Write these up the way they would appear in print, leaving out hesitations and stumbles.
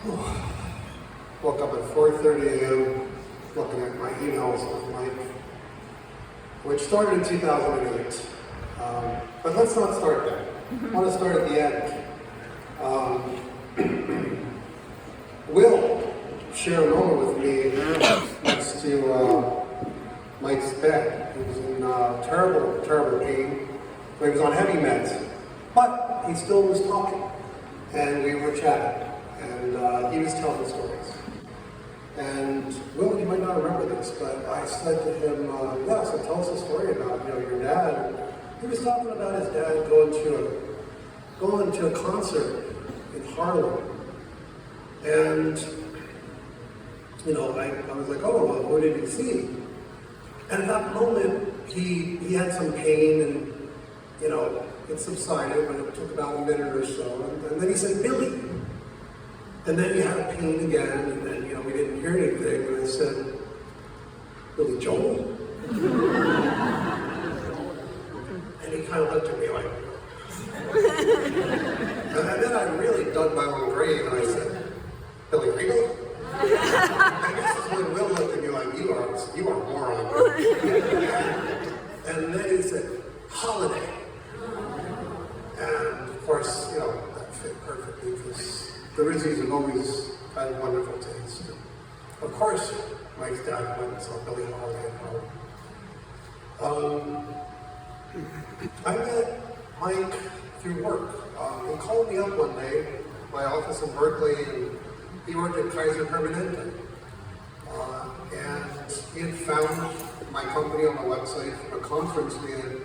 Woke up at 4:30 a.m. looking at my emails with Mike, which started in 2008. But let's not start there. I want to start at the end. Will shared a moment with me next to Mike's bed. He was in terrible, terrible pain. He was on heavy meds, but he still was talking, and we were chatting, and he was telling stories. And Will, you might not remember this, but I said to him, yeah, so tell us a story about your dad. He was talking about his dad going to a concert in Harlem. And, I was like, oh, well, what did he see? And at that moment, he had some pain and, it subsided, but it took about a minute or so. And then he said, Billy. And then he had pain again, and then, we didn't hear anything. And I said, Billy Joel? And he kind of looked at me like, and then I really dug my own grave, and I said, Billy Regal? And this is when Will looked at me like, you are a moron. And then he said, Holiday. And of course, that fit perfectly because the Rizzies have always had wonderful taste. Of course, Mike's dad went and saw Billy Holiday at home. I met Mike through work. He called me up one day, my office in Berkeley, and he worked at Kaiser Permanente. And he had found my company on the website from a conference we had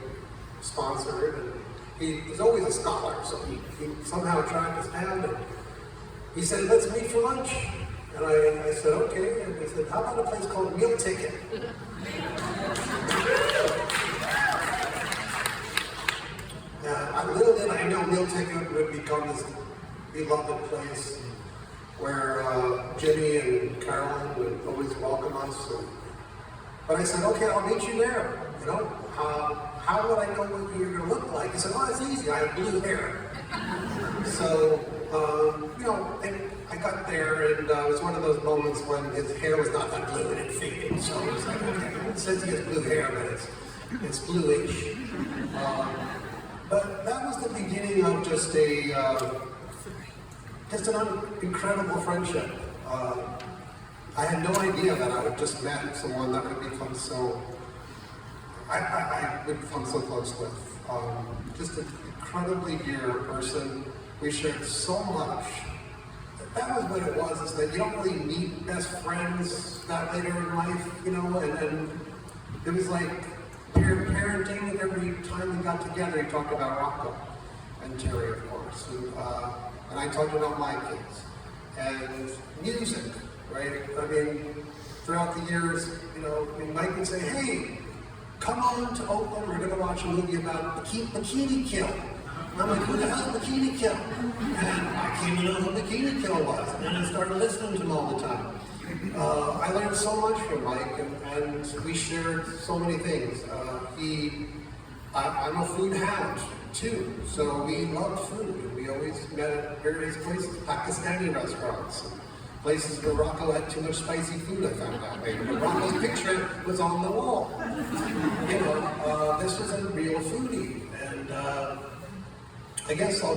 sponsored. And he was always a scholar, so he somehow tracked us down. And he said, let's meet for lunch. And I said, okay. And he said, how about a place called Meal Ticket? Little did I know Meal Ticket would become this beloved place where Jimmy and Carolyn would always welcome us. But I said, okay, I'll meet you there. How would I know what you're going to look like? He said, oh, it's easy. I have blue hair. So, and I got there, and it was one of those moments when his hair was not that blue and it faded. So I was like, okay, it says he has blue hair, but it's bluish. But that was the beginning of just an incredible friendship. I had no idea that I would just met someone that would become I would become so close with. Just an incredibly dear person. We shared so much. That was what it was, is that you don't really meet best friends that later in life, and it was like parenting, and every time we got together, he talked about Rocco and Terry, of course, and I talked about my kids, and music, right? I mean, throughout the years, Mike would say, hey, come on to Oakland, we're going to watch a movie about Bikini Kill. And I'm like, who the hell is Bikini Kill? And I came to know who Bikini Kill was, and then I started listening to him all the time. I learned so much from Mike, and we shared so many things. I'm a food hound, too, so we loved food, and we always met at various places, Pakistani restaurants, places where Rocco had too much spicy food, I found out later. But Rocco's picture was on the wall. This was a real foodie, and I guess I'll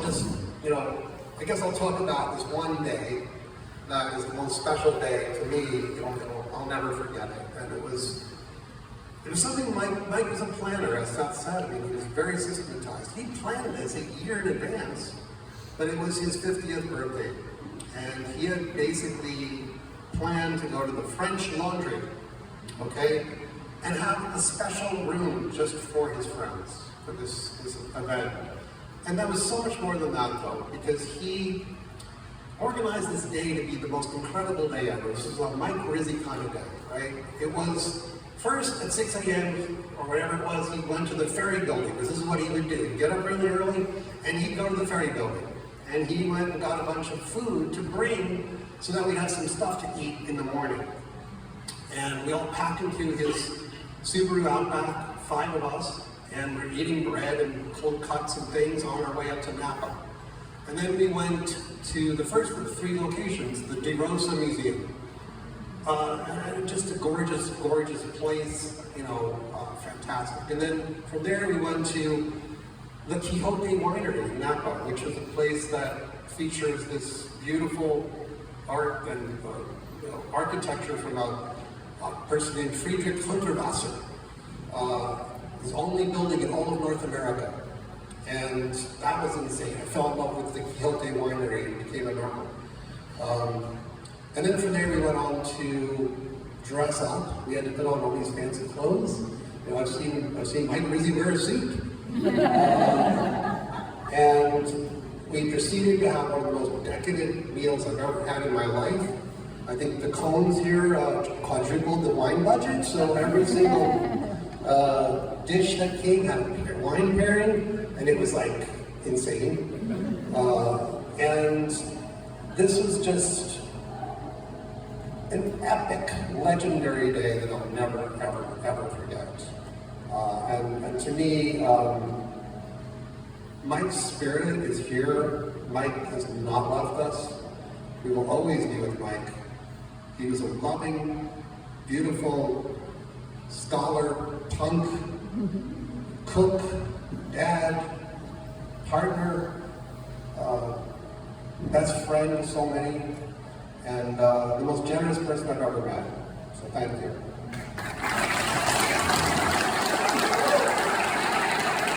talk about this one day that is the most special day to me. I'll never forget it. And it was something Mike was a planner, as Seth said. I mean, he was very systematized. He planned this a year in advance, but it was his 50th birthday. And he had basically planned to go to the French Laundry, okay, and have a special room just for his friends for this event. And that was so much more than that, though, because he organized this day to be the most incredible day ever. This was a Mike Rizzi kind of day, right? It was first at 6 a.m. or whatever it was, he went to the ferry building, because this is what he would do. He'd get up really early, and he'd go to the ferry building. And he went and got a bunch of food to bring so that we'd have some stuff to eat in the morning. And we all packed into his Subaru Outback, 5 of us, and we're eating bread and cold cuts and things on our way up to Napa. And then we went to the first of the 3 locations, the De Rosa Museum. And just a gorgeous, gorgeous place, you know, fantastic. And then from there we went to the Quixote Winery in Napa, which is a place that features this beautiful art and you know, architecture from a person named Friedrich Hundertwasser. His only building in all of North America. And that was insane. I fell in love with the Quixote Winery and became a normal. And then from there we went on to dress up. We had to put on all these fancy clothes. You know, I've seen Mike Rizzi wear a suit. And we proceeded to have one of the most decadent meals I've ever had in my life. I think the cones here quadrupled the wine budget, so every single dish that came had a wine pairing, and it was like insane. And this was just an epic, legendary day that I'll never, ever, ever forget. And to me, Mike's spirit is here. Mike has not left us. We will always be with Mike. He was a loving, beautiful scholar, punk, cook, dad, partner, best friend to so many, and the most generous person I've ever met. So thank you.